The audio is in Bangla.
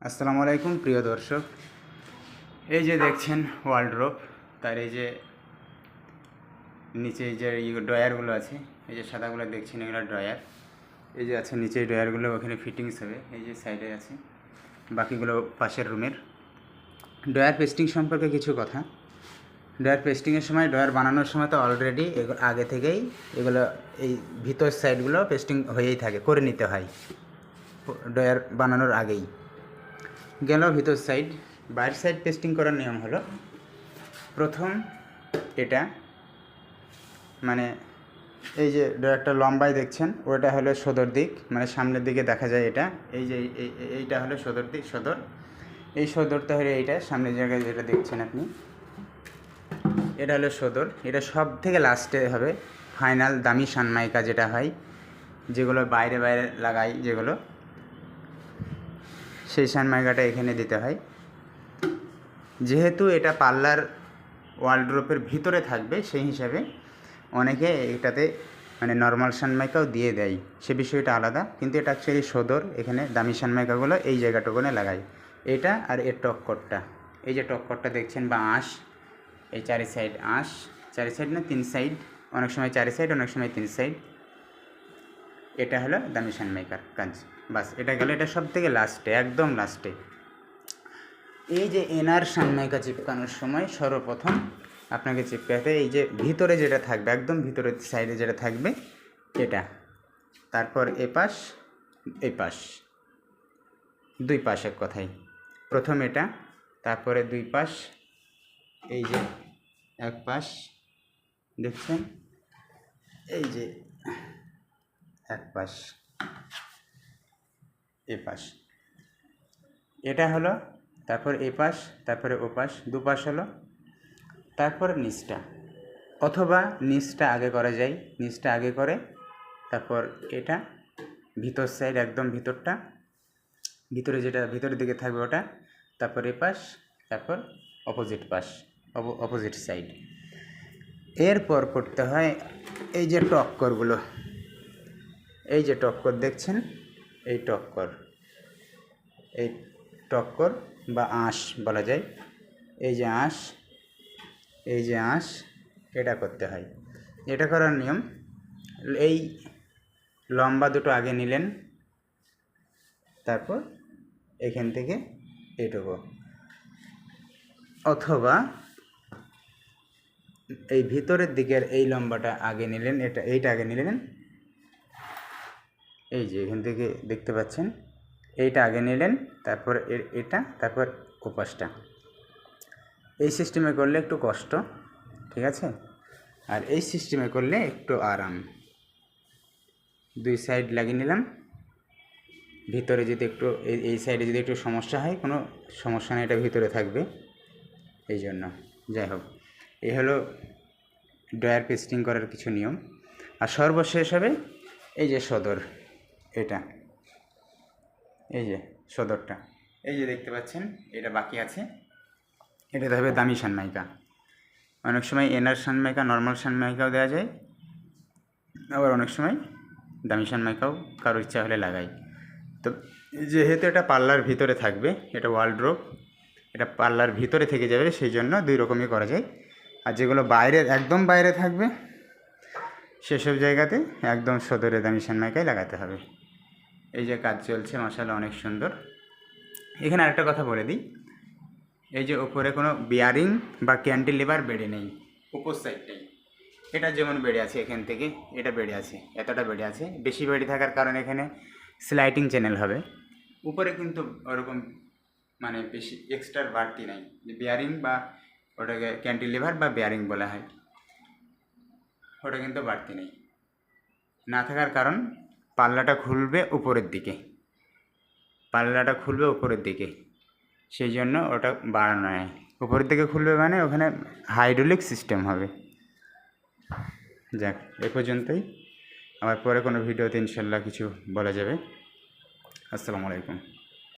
আসসালামু আলাইকুম প্রিয় দর্শক, এই যে দেখছেন ওয়ার্ডরোব, তার এই যে নিচে যে ড্রয়ারগুলো আছে, এই যে সাদাগুলো দেখছেন এগুলো ড্রয়ার। এই যে আছে নিচে ড্রয়ারগুলো, ওখানে ফিটিংস হবে। এই যে সাইডে আছে, বাকিগুলো পাশের রুমের। ড্রয়ার পেস্টিং সম্পর্কে কিছু কথা। ড্রয়ার পেস্টিংয়ের সময়, ড্রয়ার বানানোর সময় তো অলরেডি আগে থেকেই এগুলো এই ভিতর সাইডগুলো পেস্টিং হয়েই থাকে, করে নিতে হয় ড্রয়ার বানানোর আগেই। গেল ভিতর সাইড। বাইরের সাইড পেস্টিং করার নিয়ম হলো, প্রথম এটা মানে এই যে ড্রয়ারটা লম্বায় দেখছেন, ওটা হলো সদর দিক, মানে সামনের দিকে দেখা যায় এটা। এই যে এইটা হলো সদর দিক, সদর। এই সদরটা হলো এইটা সামনের জায়গায় যেটা দেখছেন আপনি, এটা হলো সদর। এটা সব থেকে লাস্টে হবে ফাইনাল দামি সানমাইকা যেটা হয়, যেগুলো বাইরে বাইরে লাগাই, যেগুলো সেই সানমাইকাটা এখানে দিতে হয়। যেহেতু এটা পার্লার ওয়ার্ডরোবের ভিতরে থাকবে, সেই হিসাবে অনেকে এটাতে মানে নর্মাল সানমাইকাও দিয়ে দেয়, সে বিষয়টা আলাদা। কিন্তু এটা অ্যাকচুয়ালি সদর, এখানে দামি সানমাইকাগুলো এই জায়গাটুকুনে লাগাই। এটা আর এর টক্করটা, এই যে টক্করটা দেখছেন বা আঁশ, এই চারি সাইড আঁশ, চারি সাইড না 3 সাইড, অনেক সময় 4 সাইড, অনেক সময় 3 সাইড। এটা হলো দামি সানমাইকার কাজ। বাস, এটা গেল। এটা সব থেকে লাস্টে, একদম লাস্টে। এই যে এনার সানমাইকা চিপকানোর সময় সর্বপ্রথম আপনাকে চিপকাতে এই যে ভিতরে যেটা থাকবে, একদম ভিতরের সাইডে যেটা থাকবে এটা, তারপর এপাশ এপাশ, দুই পাশ এক কথায়। প্রথম এটা, তারপরে দুই পাশ, এই যে এক পাশ দেখছেন, এই যে এক পাশ, এপাশ, এটা হলো। তারপর এপাশ, তারপরে ওপাশ, দুপাশ হলো। তারপর নিচটা, অথবা নিচটা আগে করা যায়, নিচটা আগে করে তারপর এটা ভিতর সাইড, একদম ভিতরটা, ভিতরে যেটা ভিতরের দিকে থাকবে ওটা, তারপর এপাশ, তারপর অপোজিট পাশ, অপোজিট সাইড। এরপর করতে হয় এই যে টক্করগুলো, এই যে টক্কর দেখছেন, এই টক্কর, এই টক্কর বা আঁশ বলা যায়। এই যে আঁশ, এই যে আঁশ, এটা করতে হয়। এটা করার নিয়ম, এই লম্বা দুটো আগে নিলেন, তারপর এখান থেকে এইটুকু, অথবা এই ভিতরের দিকের এই লম্বাটা আগে নিলেন, এইটা আগে নিলেন, এই যে এখান থেকে দেখতে পাচ্ছেন, এইটা আগে নিলেন, তারপর এটা, তারপর ওপাশটা। এই সিস্টেমে করলে একটু কষ্ট, ঠিক আছে? আর এই সিস্টেমে করলে একটু আরাম। দুই সাইড লাগিয়ে নিলাম। ভিতরে যদি একটু এই সাইডে যদি একটু সমস্যা হয়, কোনো সমস্যা নেই, এটা ভিতরে থাকবে, এই জন্য। যাই হোক, এই হলো ড্রয়ার পেস্টিং করার কিছু নিয়ম। আর সর্বশেষ হবে এই যে সদর, এটা, এই যে সদরটা, এই যে দেখতে পাচ্ছেন, এটা বাকি আছে। এটাতে হবে দামি সানমাইকা। অনেক সময় এনার সানমাইকা, নর্মাল সানমাইকাও দেওয়া যায়, আবার অনেক সময় দামি সানমাইকাও কারোর ইচ্ছা হলে লাগাই। তো যেহেতু এটা পার্লার ভিতরে থাকবে, এটা ওয়ার্ডরোব, এটা পার্লার ভিতরে থেকে যাবে, সেই জন্য দুই রকমই করা যায়। আর যেগুলো বাইরে, একদম বাইরে থাকবে, সেসব জায়গাতে একদম সদরে দামি সানমাইকাই লাগাতে হবে। এই যে কাজ চলছে, মাশাআল্লাহ অনেক সুন্দর। এখানে আরেকটা কথা বলে দিই, এই যে ওপরে কোনো বিয়ারিং বা ক্যান্টিলিভার বেড়ে নেই, উপর সাইডটাই। এটা যেমন বেড়ে আছে এখান থেকে, এটা বেড়ে আছে, এতটা বেড়ে আছে। বেশি বেড়ে থাকার কারণে এখানে স্লাইডিং চ্যানেল হবে। উপরে কিন্তু ওরকম মানে বেশি এক্সট্রা বাড়তি নাই, যে বিয়ারিং বা ওটাকে ক্যান্টিলিভার বা বিয়ারিং বলা হয়, ওটা কিন্তু বাড়তি নেই। না থাকার কারণ, পাল্লাটা খুলবে উপরের দিকে, পাল্লাটা খুলবে উপরের দিকে, সেই জন্য ওটা বাড়ানো হয়। উপরের দিকে খুলবে মানে ওখানে হাইড্রোলিক সিস্টেম হবে। যাক, এ পর্যন্তই। আবার পরে কোনো ভিডিওতে ইনশাল্লাহ কিছু বলা যাবে। আসসালামু আলাইকুম।